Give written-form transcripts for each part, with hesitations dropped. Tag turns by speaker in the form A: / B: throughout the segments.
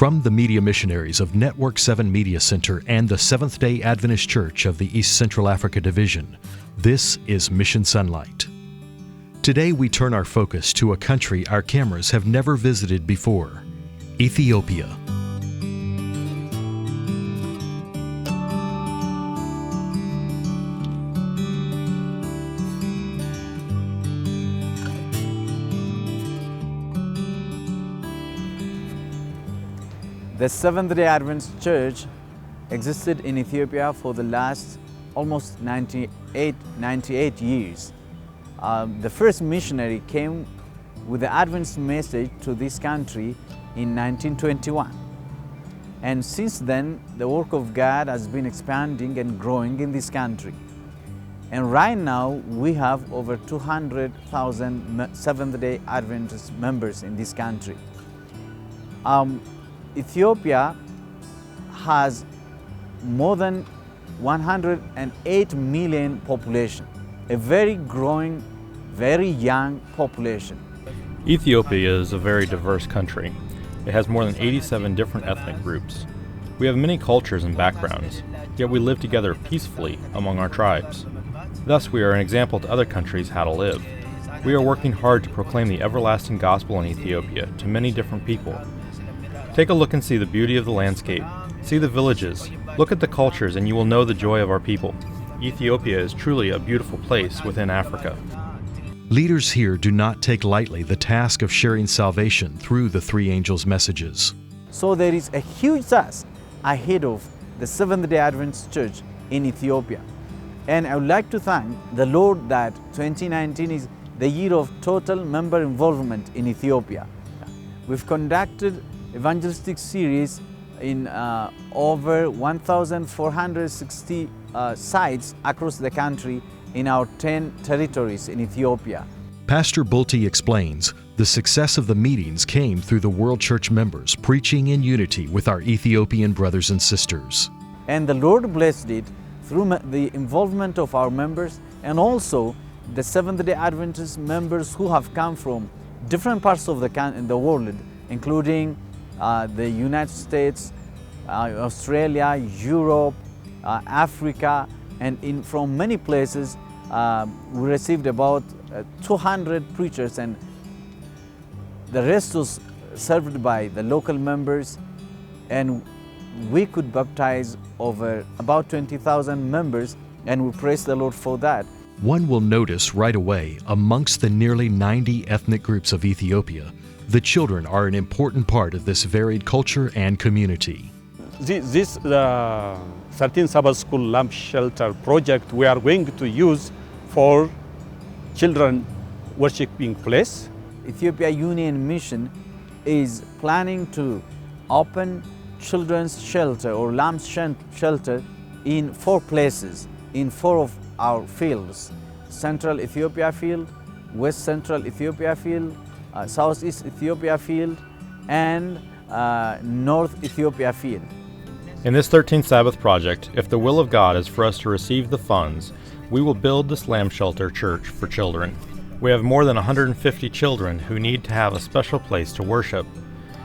A: From the media missionaries of Network 7 Media Center and the Seventh-day Adventist Church of the East Central Africa Division, this is Mission Sonlight. Today we turn our focus to a country our cameras have never visited before, Ethiopia.
B: The Seventh-day Adventist Church existed in Ethiopia for the last almost 98 years. The first missionary came with the Adventist message to this country in 1921. And since then, the work of God has been expanding and growing in this country. And right now, we have over 200,000 Seventh-day Adventist members in this country. Ethiopia has more than 108 million population, a very growing, very young population.
C: Ethiopia is a very diverse country. It has more than 87 different ethnic groups. We have many cultures and backgrounds, yet we live together peacefully among our tribes. Thus, we are an example to other countries how to live. We are working hard to proclaim the everlasting gospel in Ethiopia to many different people. Take a look and see the beauty of the landscape. See the villages. Look at the cultures and you will know the joy of our people. Ethiopia is truly a beautiful place within Africa.
A: Leaders here do not take lightly the task of sharing salvation through the three angels' messages.
B: So there is a huge task ahead of the Seventh-day Adventist Church in Ethiopia. And I would like to thank the Lord that 2019 is the year of total member involvement in Ethiopia. We've conducted evangelistic series in over 1,460 sites across the country in our 10 territories in Ethiopia.
A: Pastor Bulti explains the success of the meetings came through the World Church members preaching in unity with our Ethiopian brothers and sisters.
B: And the Lord blessed it through the involvement of our members and also the Seventh-day Adventist members who have come from different parts of the world, including the United States, Australia, Europe, Africa, and from many places. We received about 200 preachers, and the rest was served by the local members, and we could baptize over about 20,000 members, and we praise the Lord for that.
A: One will notice right away, amongst the nearly 90 ethnic groups of Ethiopia, the children are an important part of this varied culture and community.
D: This 13 Sabbath School lamp shelter project we are going to use for children worshiping place.
B: Ethiopia Union Mission is planning to open children's shelter or lamp shelter in 4 places, in 4 of our fields: Central Ethiopia field, West Central Ethiopia field, Southeast Ethiopia field, and North Ethiopia field.
C: In this 13th Sabbath project, if the will of God is for us to receive the funds, we will build this lamb shelter church for children. We have more than 150 children who need to have a special place to worship.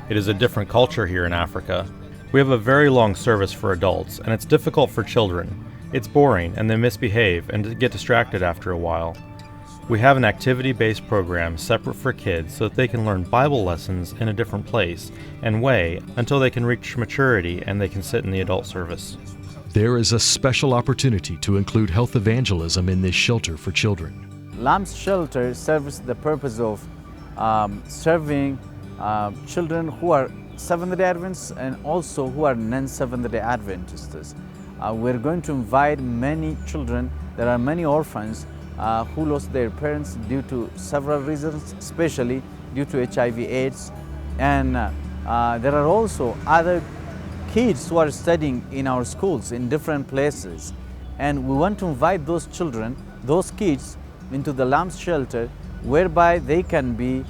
C: It is a different culture here in Africa. We have a very long service for adults, and it's difficult for children. It's boring, and they misbehave and get distracted after a while. We have an activity-based program separate for kids so that they can learn Bible lessons in a different place and way until they can reach maturity and they can sit in the adult service.
A: There is a special opportunity to include health evangelism in this shelter for children.
B: Lamb's Shelter serves the purpose of serving children who are Seventh-day Adventists and also who are non-Seventh-day Adventists. We're going to invite many children. There are many orphans who lost their parents due to several reasons, especially due to HIV/AIDS. And there are also other kids who are studying in our schools in different places. And we want to invite those children, those kids, into the Lamb's Shelter, whereby they can be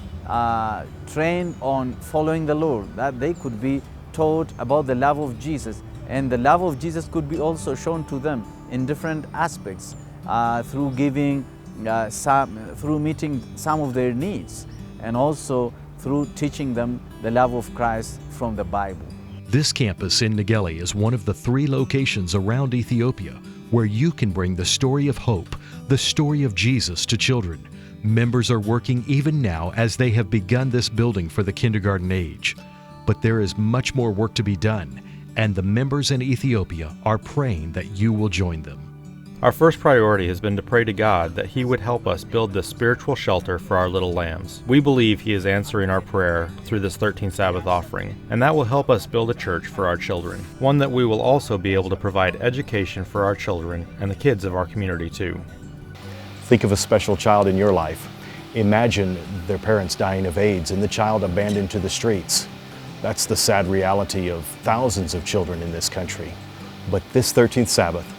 B: trained on following the Lord, that they could be taught about the love of Jesus. And the love of Jesus could be also shown to them in different aspects. Through giving, through meeting some of their needs, and also through teaching them the love of Christ from the Bible.
A: This campus in Negelle is one of the 3 locations around Ethiopia where you can bring the story of hope, the story of Jesus to children. Members are working even now as they have begun this building for the kindergarten age. But there is much more work to be done, and the members in Ethiopia are praying that you will join them.
C: Our first priority has been to pray to God that He would help us build this spiritual shelter for our little lambs. We believe He is answering our prayer through this 13th Sabbath offering, and that will help us build a church for our children, one that we will also be able to provide education for our children and the kids of our community too.
E: Think of a special child in your life. Imagine their parents dying of AIDS and the child abandoned to the streets. That's the sad reality of thousands of children in this country. But this 13th Sabbath,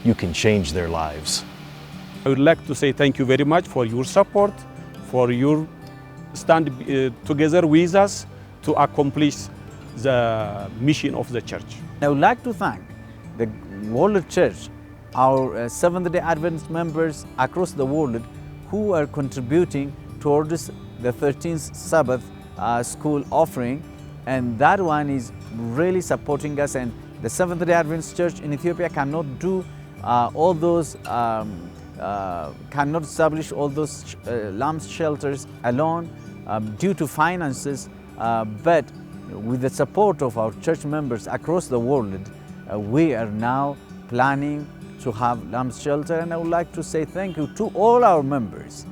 E: you can change their lives.
D: I would like to say thank you very much for your support, for your stand together with us to accomplish the mission of the church.
B: I would like to thank the World Church, our Seventh-day Adventist members across the world who are contributing towards the 13th Sabbath school offering, and that one is really supporting us, and the Seventh-day Adventist Church in Ethiopia cannot do all those, cannot establish all those lambs shelters alone due to finances, but with the support of our church members across the world, we are now planning to have lambs shelter, and I would like to say thank you to all our members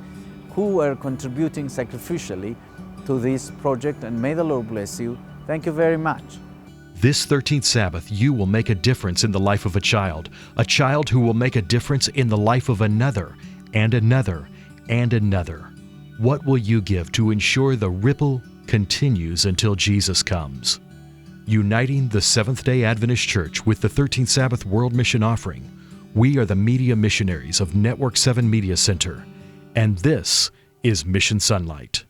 B: who are contributing sacrificially to this project, and may the Lord bless you. Thank you very much.
A: This 13th Sabbath, you will make a difference in the life of a child who will make a difference in the life of another, and another, and another. What will you give to ensure the ripple continues until Jesus comes? Uniting the Seventh-day Adventist Church with the 13th Sabbath World Mission Offering, we are the media missionaries of Network 7 Media Center, and this is Mission Sonlight.